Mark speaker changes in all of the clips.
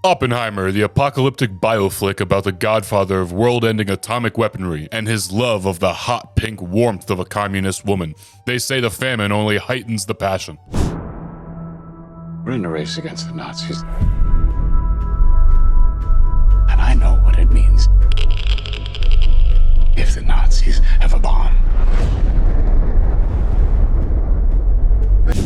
Speaker 1: Oppenheimer, the apocalyptic bioflick about the godfather of world-ending atomic weaponry and his love of the hot pink warmth of a communist woman. They say the famine only heightens the passion.
Speaker 2: We're in a race against the Nazis. And I know what it means if the Nazis have a bomb.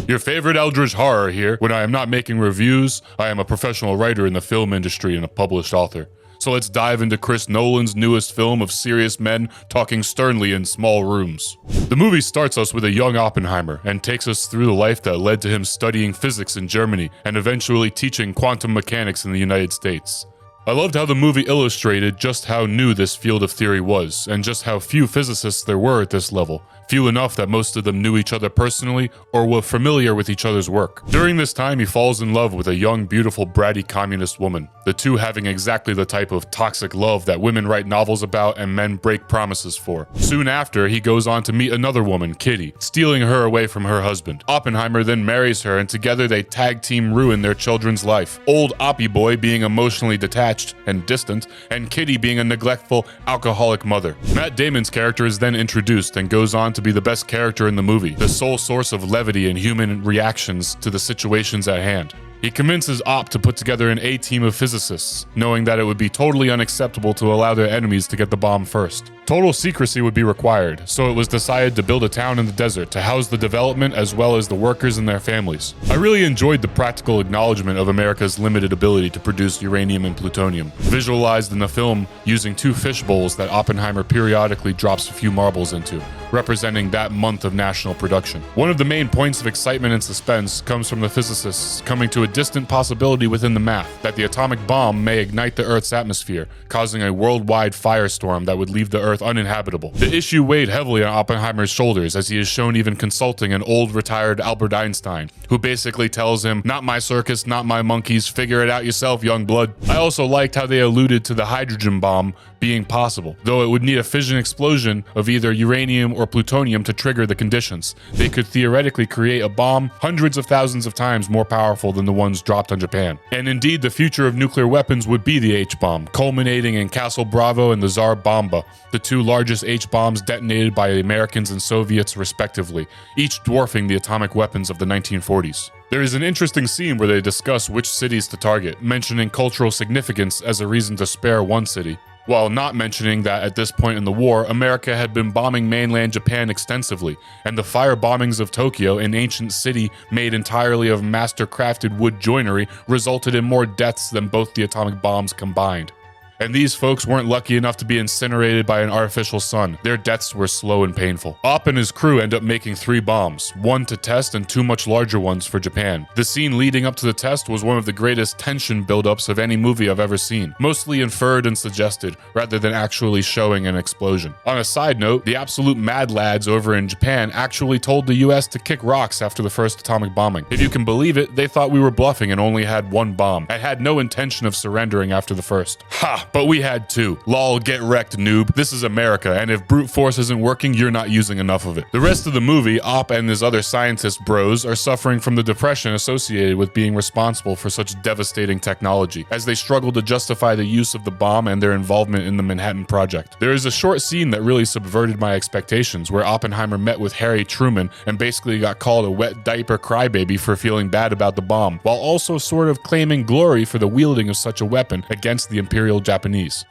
Speaker 1: Your favorite Eldritch Horror here. When I am not making reviews, I am a professional writer in the film industry and a published author. So let's dive into Chris Nolan's newest film of serious men talking sternly in small rooms. The movie starts us with a young Oppenheimer and takes us through the life that led to him studying physics in Germany and eventually teaching quantum mechanics in the United States. I loved how the movie illustrated just how new this field of theory was, and just how few physicists there were at this level. Few enough that most of them knew each other personally or were familiar with each other's work. During this time, he falls in love with a young, beautiful, bratty communist woman, the two having exactly the type of toxic love that women write novels about and men break promises for. Soon after, he goes on to meet another woman, Kitty, stealing her away from her husband. Oppenheimer then marries her, and together they tag team ruin their children's life. Old Oppie boy being emotionally detached and distant, and Kitty being a neglectful, alcoholic mother. Matt Damon's character is then introduced and goes on to be the best character in the movie, the sole source of levity and human reactions to the situations at hand. He convinces Opp to put together an A-team of physicists, knowing that it would be totally unacceptable to allow their enemies to get the bomb first. Total secrecy would be required, so it was decided to build a town in the desert to house the development as well as the workers and their families. I really enjoyed the practical acknowledgement of America's limited ability to produce uranium and plutonium, visualized in the film using two fish bowls that Oppenheimer periodically drops a few marbles into, representing that month of national production. One of the main points of excitement and suspense comes from the physicists coming to a distant possibility within the math that the atomic bomb may ignite the Earth's atmosphere, causing a worldwide firestorm that would leave the Earth uninhabitable. The issue weighed heavily on Oppenheimer's shoulders, as he is shown even consulting an old retired Albert Einstein, who basically tells him, "Not my circus, not my monkeys, figure it out yourself, young blood." I also liked how they alluded to the hydrogen bomb being possible, though it would need a fission explosion of either uranium or plutonium to trigger the conditions. They could theoretically create a bomb hundreds of thousands of times more powerful than the ones dropped on Japan. And indeed, the future of nuclear weapons would be the H-bomb, culminating in Castle Bravo and the Tsar Bomba, the two largest H-bombs detonated by the Americans and Soviets respectively, each dwarfing the atomic weapons of the 1940s. There is an interesting scene where they discuss which cities to target, mentioning cultural significance as a reason to spare one city, while not mentioning that at this point in the war, America had been bombing mainland Japan extensively, and the fire bombings of Tokyo, an ancient city made entirely of master-crafted wood joinery, resulted in more deaths than both the atomic bombs combined. And these folks weren't lucky enough to be incinerated by an artificial sun. Their deaths were slow and painful. Opp and his crew end up making 3 bombs, 1 to test and 2 much larger ones for Japan. The scene leading up to the test was one of the greatest tension buildups of any movie I've ever seen, mostly inferred and suggested, rather than actually showing an explosion. On a side note, the absolute mad lads over in Japan actually told the US to kick rocks after the first atomic bombing. If you can believe it, they thought we were bluffing and only had 1 bomb, and had no intention of surrendering after the first. Ha! But we had 2. Lol, get wrecked, noob. This is America, and if brute force isn't working, you're not using enough of it. The rest of the movie, Opp and his other scientist bros are suffering from the depression associated with being responsible for such devastating technology, as they struggle to justify the use of the bomb and their involvement in the Manhattan Project. There is a short scene that really subverted my expectations, where Oppenheimer met with Harry Truman and basically got called a wet diaper crybaby for feeling bad about the bomb, while also sort of claiming glory for the wielding of such a weapon against the Imperial Japanese.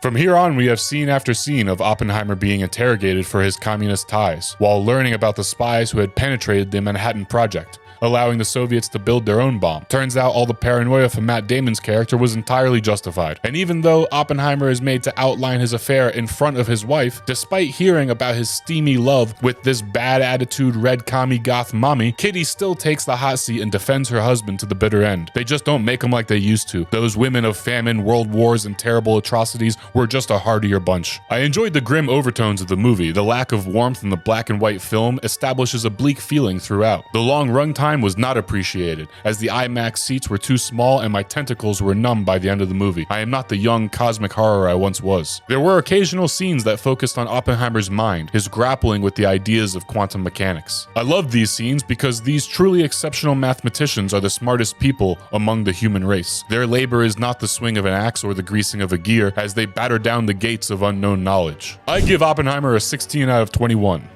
Speaker 1: From here on, we have scene after scene of Oppenheimer being interrogated for his communist ties, while learning about the spies who had penetrated the Manhattan Project, allowing the Soviets to build their own bomb. Turns out all the paranoia from Matt Damon's character was entirely justified. And even though Oppenheimer is made to outline his affair in front of his wife, despite hearing about his steamy love with this bad attitude red commie goth mommy, Kitty still takes the hot seat and defends her husband to the bitter end. They just don't make them like they used to. Those women of famine, world wars, and terrible atrocities were just a hardier bunch. I enjoyed the grim overtones of the movie. The lack of warmth in the black and white film establishes a bleak feeling throughout. The long runtime time was not appreciated, as the IMAX seats were too small and my tentacles were numb by the end of the movie. I am not the young cosmic horror I once was. There were occasional scenes that focused on Oppenheimer's mind, his grappling with the ideas of quantum mechanics. I loved these scenes because these truly exceptional mathematicians are the smartest people among the human race. Their labor is not the swing of an axe or the greasing of a gear as they batter down the gates of unknown knowledge. I give Oppenheimer a 16 out of 21.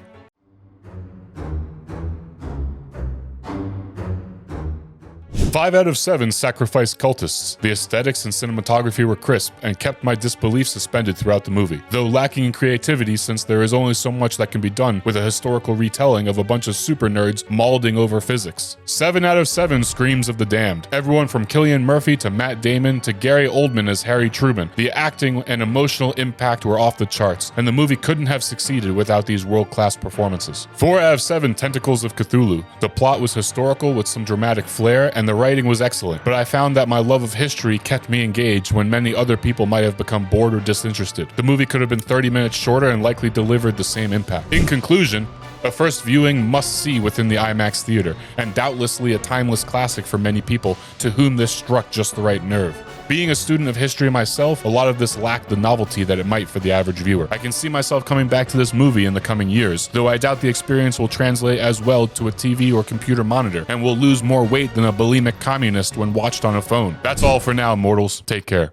Speaker 1: 5 out of 7 sacrificed cultists. The aesthetics and cinematography were crisp and kept my disbelief suspended throughout the movie, though lacking in creativity since there is only so much that can be done with a historical retelling of a bunch of super nerds mauling over physics. 7 out of 7 screams of the damned. Everyone from Cillian Murphy to Matt Damon to Gary Oldman as Harry Truman. The acting and emotional impact were off the charts, and the movie couldn't have succeeded without these world-class performances. 4 out of 7 Tentacles of Cthulhu. The plot was historical with some dramatic flair, and the writing was excellent, but I found that my love of history kept me engaged when many other people might have become bored or disinterested. The movie could have been 30 minutes shorter and likely delivered the same impact. In conclusion, a first viewing must-see within the IMAX theater, and doubtlessly a timeless classic for many people to whom this struck just the right nerve. Being a student of history myself, a lot of this lacked the novelty that it might for the average viewer. I can see myself coming back to this movie in the coming years, though I doubt the experience will translate as well to a TV or computer monitor, and will lose more weight than a bulimic communist when watched on a phone. That's all for now, mortals. Take care.